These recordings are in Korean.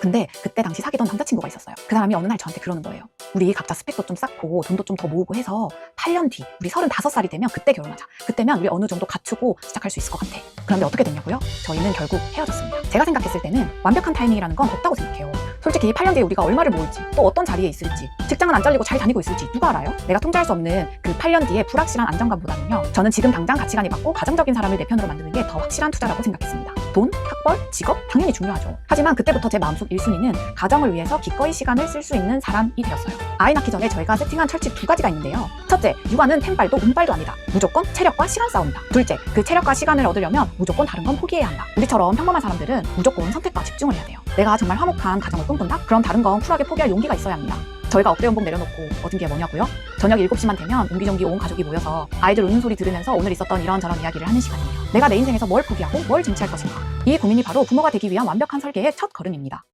근데 그때 당시 사귀던 남자친구가 있었어요. 그 사람이 어느 날 저한테 그러는 거예요. 우리 각자 스펙도 좀 쌓고 돈도 좀 더 모으고 해서 8년 뒤 우리 35살이 되면 그때 결혼하자. 그때면 우리 어느 정도 갖추고 시작할 수 있을 것 같아. 그런데 어떻게 됐냐고요? 저희는 결국 헤어졌습니다. 제가 생각했을 때는 완벽한 타이밍이라는 건 없다고 생각해요. 솔직히 8년 뒤에 우리가 얼마를 모을지, 또 어떤 자리에 있을지, 직장은 안 잘리고 잘 다니고 있을지 누가 알아요? 내가 통제할 수 없는 그 8년 뒤에 불확실한 안정감보다는요, 저는 지금 당장 가치관이 맞고 가정적인 사람을 내 편으로 만드는 게 더 확실한 투자라고 생각했습니다. 돈, 학벌, 직업 당연히 중요하죠. 하지만 그때부터 제 마음속 1순위는 가정을 위해서 기꺼이 시간을 쓸 수 있는 사람이 되었어요. 아이 낳기 전에 저희가 세팅한 철칙 2가지가 있는데요. 첫째, 육아는 템빨도 운빨도 아니다. 무조건 체력과 시간 싸움이다. 둘째, 그 체력과 시간을 얻으려면 무조건 다른 건 포기해야 한다. 우리처럼 평범한 사람들은 무조건 선택과 집중을 해야 돼요. 내가 정말 화목한 가정을 꿈꾼다? 그럼 다른 건 쿨하게 포기할 용기가 있어야 합니다. 저희가 억대 연봉 내려놓고 얻은 게 뭐냐고요? 저녁 7시만 되면 옹기종기 온 가족이 모여서 아이들 우는 소리 들으면서 오늘 있었던 이런저런 이야기를 하는 시간이에요. 내가 내 인생에서 뭘 포기하고 뭘 쟁취할 것인가? 이 고민이 바로 부모가 되기 위한 완벽한 설계의 첫 걸음입니다.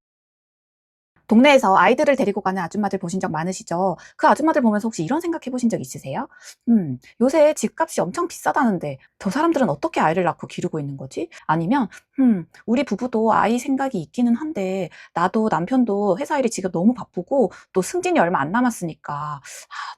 동네에서 아이들을 데리고 가는 아줌마들 보신 적 많으시죠? 그 아줌마들 보면서 혹시 이런 생각 해보신 적 있으세요? 요새 집값이 엄청 비싸다는데 저 사람들은 어떻게 아이를 낳고 기르고 있는 거지? 아니면 우리 부부도 아이 생각이 있기는 한데 나도 남편도 회사 일이 지금 너무 바쁘고 또 승진이 얼마 안 남았으니까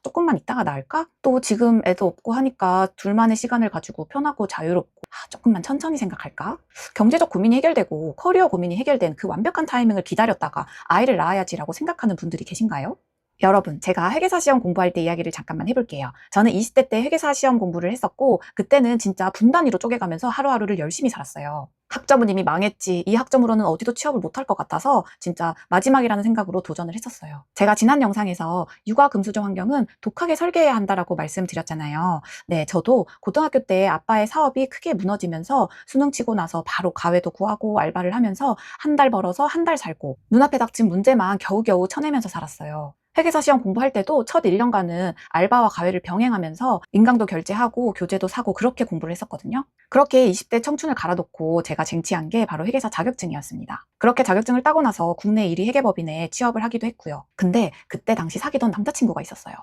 조금만 있다가 나을까? 또 지금 애도 없고 하니까 둘만의 시간을 가지고 편하고 자유롭고 조금만 천천히 생각할까? 경제적 고민이 해결되고 커리어 고민이 해결된 그 완벽한 타이밍을 기다렸다가 아이를 낳아야지라고 생각하는 분들이 계신가요? 여러분, 제가 회계사 시험 공부할 때 이야기를 잠깐만 해볼게요. 저는 20대 때 회계사 시험 공부를 했었고 그때는 진짜 분 단위로 쪼개가면서 하루하루를 열심히 살았어요. 학점은 이미 망했지, 이 학점으로는 어디도 취업을 못할 것 같아서 진짜 마지막이라는 생각으로 도전을 했었어요. 제가 지난 영상에서 육아 금수저 환경은 독하게 설계해야 한다라고 말씀드렸잖아요. 네, 저도 고등학교 때 아빠의 사업이 크게 무너지면서 수능 치고 나서 바로 가외도 구하고 알바를 하면서 한 달 벌어서 한 달 살고 눈앞에 닥친 문제만 겨우겨우 쳐내면서 살았어요. 회계사 시험 공부할 때도 첫 1년간은 알바와 가외를 병행하면서 인강도 결제하고 교재도 사고 그렇게 공부를 했었거든요. 그렇게 20대 청춘을 갈아놓고 제가 쟁취한 게 바로 회계사 자격증이었습니다. 그렇게 자격증을 따고 나서 국내 1위 회계법인에 취업을 하기도 했고요. 근데 그때 당시 사귀던 남자친구가 있었어요.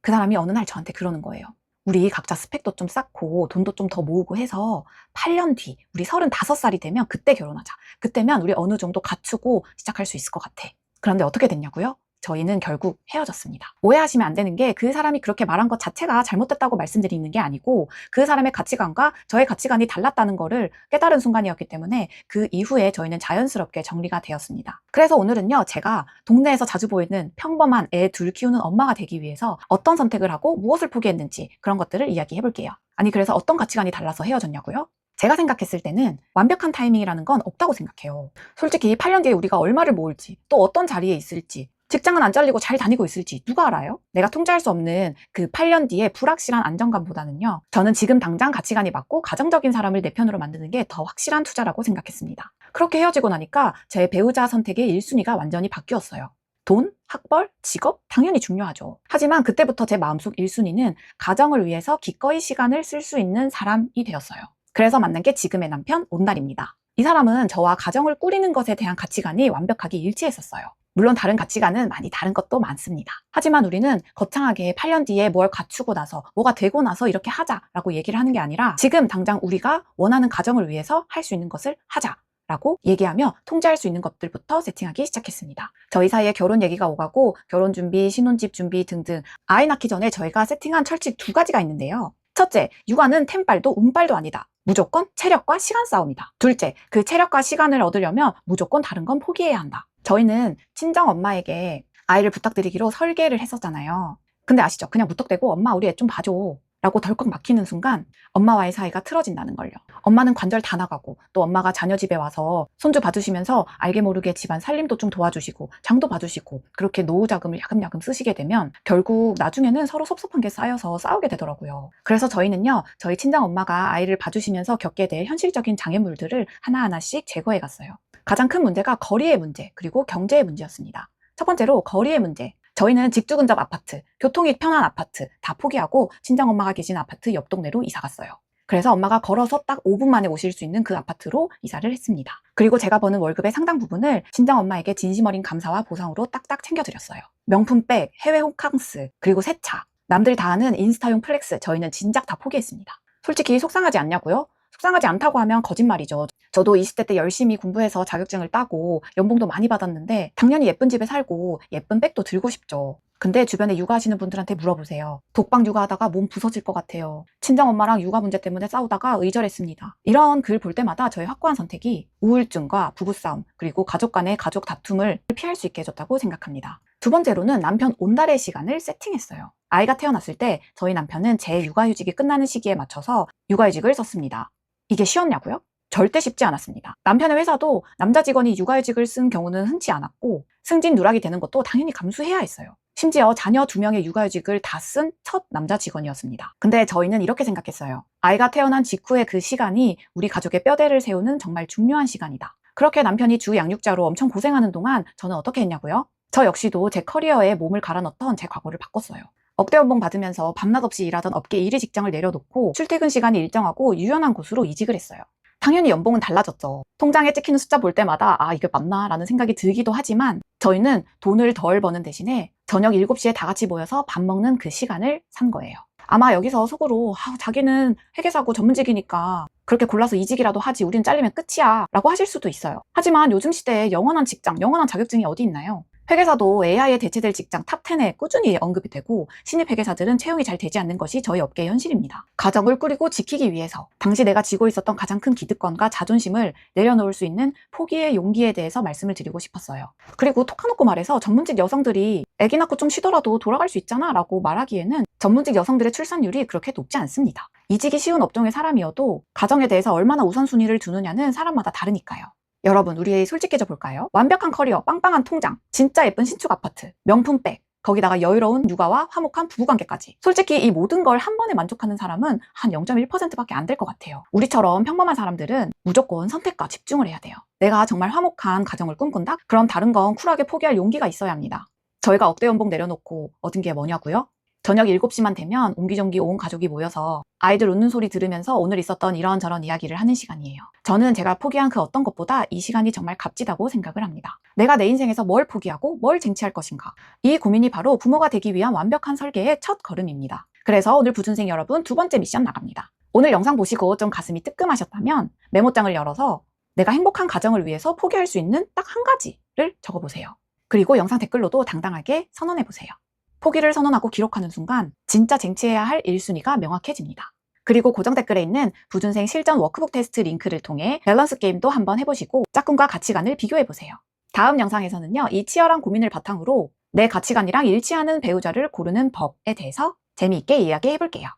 그 사람이 어느 날 저한테 그러는 거예요. 우리 각자 스펙도 좀 쌓고 돈도 좀 더 모으고 해서 8년 뒤 우리 35살이 되면 그때 결혼하자. 그때면 우리 어느 정도 갖추고 시작할 수 있을 것 같아. 그런데 어떻게 됐냐고요? 저희는 결국 헤어졌습니다. 오해하시면 안 되는 게 그 사람이 그렇게 말한 것 자체가 잘못됐다고 말씀드리는 게 아니고 그 사람의 가치관과 저의 가치관이 달랐다는 거를 깨달은 순간이었기 때문에 그 이후에 저희는 자연스럽게 정리가 되었습니다. 그래서 오늘은요, 제가 동네에서 자주 보이는 평범한 애 둘 키우는 엄마가 되기 위해서 어떤 선택을 하고 무엇을 포기했는지 그런 것들을 이야기해 볼게요. 아니, 그래서 어떤 가치관이 달라서 헤어졌냐고요? 제가 생각했을 때는 완벽한 타이밍이라는 건 없다고 생각해요. 솔직히 8년 뒤에 우리가 얼마를 모을지, 또 어떤 자리에 있을지, 직장은 안 잘리고 잘 다니고 있을지 누가 알아요? 내가 통제할 수 없는 그 8년 뒤에 불확실한 안정감보다는요, 저는 지금 당장 가치관이 맞고 가정적인 사람을 내 편으로 만드는 게 더 확실한 투자라고 생각했습니다. 그렇게 헤어지고 나니까 제 배우자 선택의 1순위가 완전히 바뀌었어요. 돈, 학벌, 직업 당연히 중요하죠. 하지만 그때부터 제 마음속 1순위는 가정을 위해서 기꺼이 시간을 쓸 수 있는 사람이 되었어요. 그래서 만난 게 지금의 남편 온달입니다. 이 사람은 저와 가정을 꾸리는 것에 대한 가치관이 완벽하게 일치했었어요. 물론 다른 가치관은 많이 다른 것도 많습니다. 하지만 우리는 거창하게 8년 뒤에 뭘 갖추고 나서 뭐가 되고 나서 이렇게 하자라고 얘기를 하는 게 아니라 지금 당장 우리가 원하는 가정을 위해서 할 수 있는 것을 하자라고 얘기하며 통제할 수 있는 것들부터 세팅하기 시작했습니다. 저희 사이에 결혼 얘기가 오가고 결혼 준비, 신혼집 준비 등등 아이 낳기 전에 저희가 세팅한 철칙 2가지가 있는데요. 첫째, 육아는 템빨도 운빨도 아니다. 무조건 체력과 시간 싸움이다. 둘째, 그 체력과 시간을 얻으려면 무조건 다른 건 포기해야 한다. 저희는 친정 엄마에게 아이를 부탁드리기로 설계를 했었잖아요. 근데 아시죠? 그냥 무턱대고 엄마 우리 애 좀 봐줘 라고 덜컥 막히는 순간 엄마와의 사이가 틀어진다는 걸요. 엄마는 관절 다 나가고 또 엄마가 자녀 집에 와서 손주 봐주시면서 알게 모르게 집안 살림도 좀 도와주시고 장도 봐주시고 그렇게 노후 자금을 야금야금 쓰시게 되면 결국 나중에는 서로 섭섭한 게 쌓여서 싸우게 되더라고요. 그래서 저희는요, 저희 친정 엄마가 아이를 봐주시면서 겪게 될 현실적인 장애물들을 하나하나씩 제거해 갔어요. 가장 큰 문제가 거리의 문제, 그리고 경제의 문제였습니다. 첫 번째로 거리의 문제. 저희는 직주 근접 아파트, 교통이 편한 아파트 다 포기하고 친정엄마가 계신 아파트 옆 동네로 이사 갔어요. 그래서 엄마가 걸어서 딱 5분 만에 오실 수 있는 그 아파트로 이사를 했습니다. 그리고 제가 버는 월급의 상당 부분을 친정엄마에게 진심 어린 감사와 보상으로 딱딱 챙겨드렸어요. 명품백, 해외 호캉스, 그리고 새 차. 남들 다 아는 인스타용 플렉스 저희는 진작 다 포기했습니다. 솔직히 속상하지 않냐고요? 속상하지 않다고 하면 거짓말이죠. 저도 20대 때 열심히 공부해서 자격증을 따고 연봉도 많이 받았는데 당연히 예쁜 집에 살고 예쁜 백도 들고 싶죠. 근데 주변에 육아하시는 분들한테 물어보세요. 독방 육아하다가 몸 부서질 것 같아요. 친정엄마랑 육아 문제 때문에 싸우다가 의절했습니다. 이런 글 볼 때마다 저의 확고한 선택이 우울증과 부부싸움 그리고 가족 간의 가족 다툼을 피할 수 있게 해줬다고 생각합니다. 두 번째로는 남편 온달의 시간을 세팅했어요. 아이가 태어났을 때 저희 남편은 제 육아휴직이 끝나는 시기에 맞춰서 육아휴직을 썼습니다. 이게 쉬웠냐고요? 절대 쉽지 않았습니다. 남편의 회사도 남자 직원이 육아휴직을 쓴 경우는 흔치 않았고 승진 누락이 되는 것도 당연히 감수해야 했어요. 심지어 자녀 2명의 육아휴직을 다 쓴 첫 남자 직원이었습니다. 근데 저희는 이렇게 생각했어요. 아이가 태어난 직후의 그 시간이 우리 가족의 뼈대를 세우는 정말 중요한 시간이다. 그렇게 남편이 주 양육자로 엄청 고생하는 동안 저는 어떻게 했냐고요? 저 역시도 제 커리어에 몸을 갈아넣던 제 과거를 바꿨어요. 억대 연봉 받으면서 밤낮 없이 일하던 업계 1위 직장을 내려놓고 출퇴근 시간이 일정하고 유연한 곳으로 이직을 했어요. 당연히 연봉은 달라졌죠. 통장에 찍히는 숫자 볼 때마다 아 이게 맞나 라는 생각이 들기도 하지만 저희는 돈을 덜 버는 대신에 저녁 7시에 다 같이 모여서 밥 먹는 그 시간을 산 거예요. 아마 여기서 속으로 자기는 회계사고 전문직이니까 그렇게 골라서 이직이라도 하지 우린 잘리면 끝이야 라고 하실 수도 있어요. 하지만 요즘 시대에 영원한 직장, 영원한 자격증이 어디 있나요? 회계사도 AI에 대체될 직장 탑10에 꾸준히 언급이 되고 신입 회계사들은 채용이 잘 되지 않는 것이 저희 업계의 현실입니다. 가정을 꾸리고 지키기 위해서 당시 내가 지고 있었던 가장 큰 기득권과 자존심을 내려놓을 수 있는 포기의 용기에 대해서 말씀을 드리고 싶었어요. 그리고 톡 까놓고 말해서 전문직 여성들이 아기 낳고 좀 쉬더라도 돌아갈 수 있잖아 라고 말하기에는 전문직 여성들의 출산율이 그렇게 높지 않습니다. 이직이 쉬운 업종의 사람이어도 가정에 대해서 얼마나 우선순위를 두느냐는 사람마다 다르니까요. 여러분 우리 솔직해져 볼까요? 완벽한 커리어, 빵빵한 통장, 진짜 예쁜 신축 아파트, 명품백, 거기다가 여유로운 육아와 화목한 부부관계까지. 솔직히 이 모든 걸 한 번에 만족하는 사람은 한 0.1%밖에 안 될 것 같아요. 우리처럼 평범한 사람들은 무조건 선택과 집중을 해야 돼요. 내가 정말 화목한 가정을 꿈꾼다? 그럼 다른 건 쿨하게 포기할 용기가 있어야 합니다. 저희가 억대 연봉 내려놓고 얻은 게 뭐냐고요? 저녁 7시만 되면 옹기종기 온 가족이 모여서 아이들 웃는 소리 들으면서 오늘 있었던 이런저런 이야기를 하는 시간이에요. 저는 제가 포기한 그 어떤 것보다 이 시간이 정말 값지다고 생각을 합니다. 내가 내 인생에서 뭘 포기하고 뭘 쟁취할 것인가? 이 고민이 바로 부모가 되기 위한 완벽한 설계의 첫 걸음입니다. 그래서 오늘 부준생 여러분 두 번째 미션 나갑니다. 오늘 영상 보시고 좀 가슴이 뜨끔하셨다면 메모장을 열어서 내가 행복한 가정을 위해서 포기할 수 있는 딱 한 가지를 적어보세요. 그리고 영상 댓글로도 당당하게 선언해보세요. 포기를 선언하고 기록하는 순간 진짜 쟁취해야 할 1순위가 명확해집니다. 그리고 고정 댓글에 있는 부준생 실전 워크북 테스트 링크를 통해 밸런스 게임도 한번 해보시고 짝꿍과 가치관을 비교해보세요. 다음 영상에서는요, 이 치열한 고민을 바탕으로 내 가치관이랑 일치하는 배우자를 고르는 법에 대해서 재미있게 이야기해볼게요.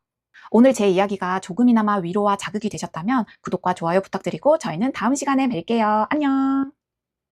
오늘 제 이야기가 조금이나마 위로와 자극이 되셨다면 구독과 좋아요 부탁드리고 저희는 다음 시간에 뵐게요. 안녕!